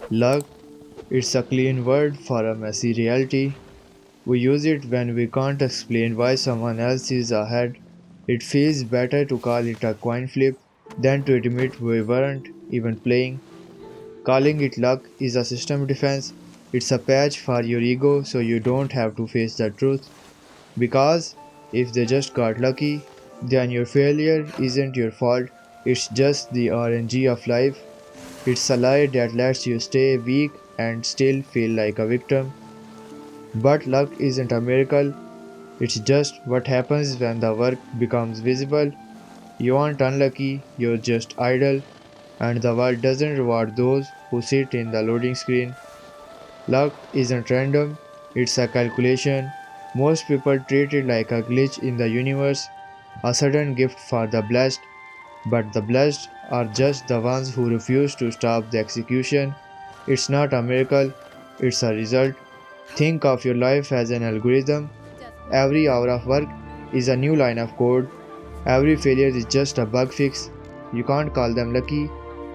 Luck, it's a clean word for a messy reality. We use it when we can't explain why someone else is ahead. It feels better to call it a coin flip than to admit we weren't even playing. Calling it luck is a system defense. It's a patch for your ego so you don't have to face the truth. Because if they just got lucky, then your failure isn't your fault. It's just the RNG of life. It's a lie that lets you stay weak and still feel like a victim. But luck isn't a miracle, it's just what happens when the work becomes visible. You aren't unlucky, you're just idle, and the world doesn't reward those who sit in the loading screen. Luck isn't random, it's a calculation. Most people treat it like a glitch in the universe, a sudden gift for the blessed, but the blessed are just the ones who refuse to stop the execution. It's not a miracle, it's a result. Think of your life as an algorithm. Every hour of work is a new line of code. Every failure is just a bug fix. You can't call them lucky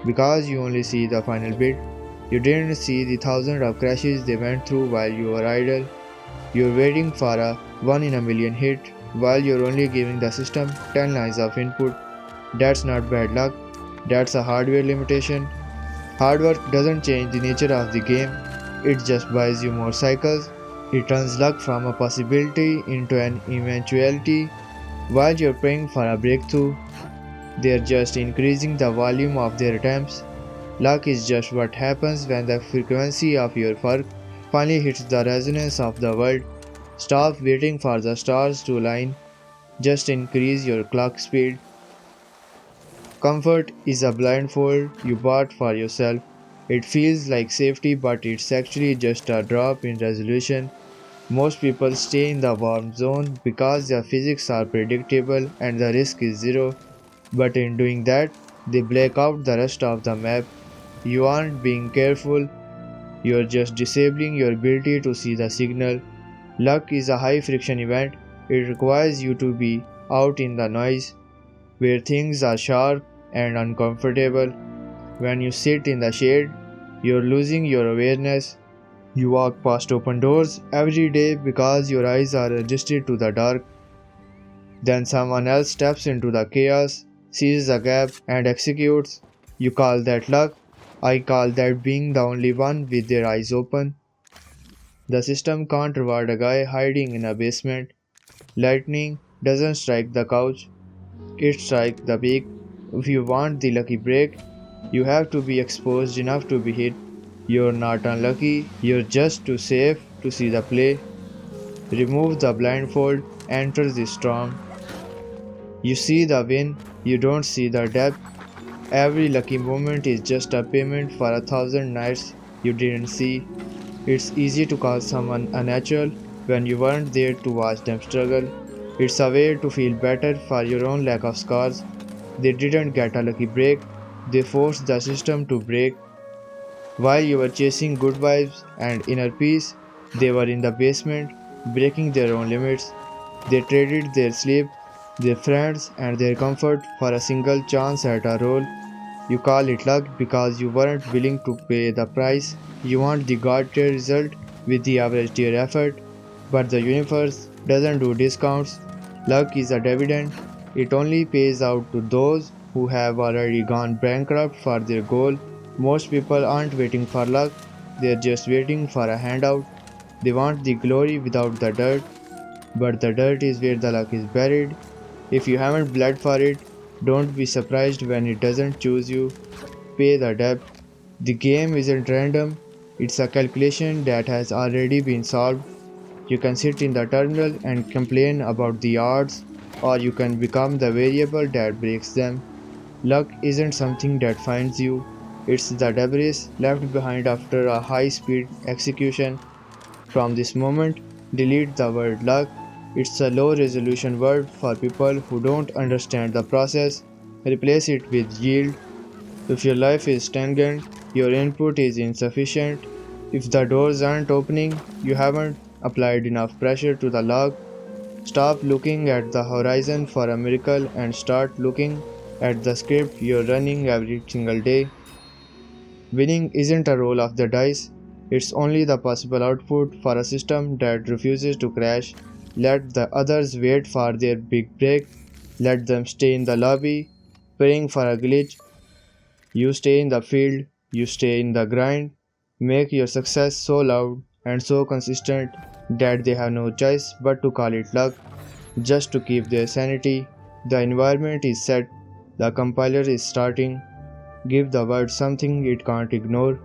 because you only see the final bit. You didn't see the thousands of crashes they went through while you were idle. You're waiting for a one in a million hit while you're only giving the system 10 lines of input. That's not bad luck, that's a hardware limitation. Hard work doesn't change the nature of the game, it just buys you more cycles. It turns luck from a possibility into an eventuality. While you're praying for a breakthrough, they're just increasing the volume of their attempts. Luck is just what happens when the frequency of your work finally hits the resonance of the world. Stop waiting for the stars to align, just increase your clock speed. Comfort is a blindfold you bought for yourself. It feels like safety, but it's actually just a drop in resolution. Most people stay in the warm zone because their physics are predictable and the risk is zero, but in doing that, they black out the rest of the map. You aren't being careful, you're just disabling your ability to see the signal. Luck is a high friction event, it requires you to be out in the noise, where things are sharp and uncomfortable. When you sit in the shade, you're losing your awareness. You walk past open doors every day because your eyes are adjusted to the dark. Then someone else steps into the chaos, sees the gap, and executes. You call that luck. I call that being the only one with their eyes open. The system can't reward a guy hiding in a basement. Lightning doesn't strike the couch, it strikes the peak. If you want the lucky break, you have to be exposed enough to be hit. You're not unlucky, you're just too safe to see the play. Remove the blindfold, enter the storm. You see the win, you don't see the depth. Every lucky moment is just a payment for 1,000 nights you didn't see. It's easy to call someone unnatural when you weren't there to watch them struggle. It's a way to feel better for your own lack of scars. They didn't get a lucky break, they forced the system to break. While you were chasing good vibes and inner peace, they were in the basement, breaking their own limits. They traded their sleep, their friends, and their comfort for a single chance at a role. You call it luck because you weren't willing to pay the price. You want the god tier result with the average tier effort, but the universe doesn't do discounts. Luck is a dividend, it only pays out to those who have already gone bankrupt for their goal. Most people aren't waiting for luck, they're just waiting for a handout. They want the glory without the dirt, but the dirt is where the luck is buried. If you haven't bled for it, don't be surprised when it doesn't choose you. Pay the debt. The game isn't random, it's a calculation that has already been solved. You can sit in the terminal and complain about the odds, or you can become the variable that breaks them. Luck isn't something that finds you, it's the debris left behind after a high speed execution. From this moment, delete the word luck. It's a low resolution word for people who don't understand the process. Replace it with yield. If your life is stagnant, your input is insufficient. If the doors aren't opening, you haven't applied enough pressure to the log. Stop looking at the horizon for a miracle and start looking at the script you're running every single day. Winning isn't a roll of the dice, it's only the possible output for a system that refuses to crash. Let the others wait for their big break, let them stay in the lobby, praying for a glitch. You stay in the field, you stay in the grind, make your success so loud and so consistent that they have no choice but to call it luck just to keep their sanity. The environment is set, the compiler is starting. Give the world something it can't ignore.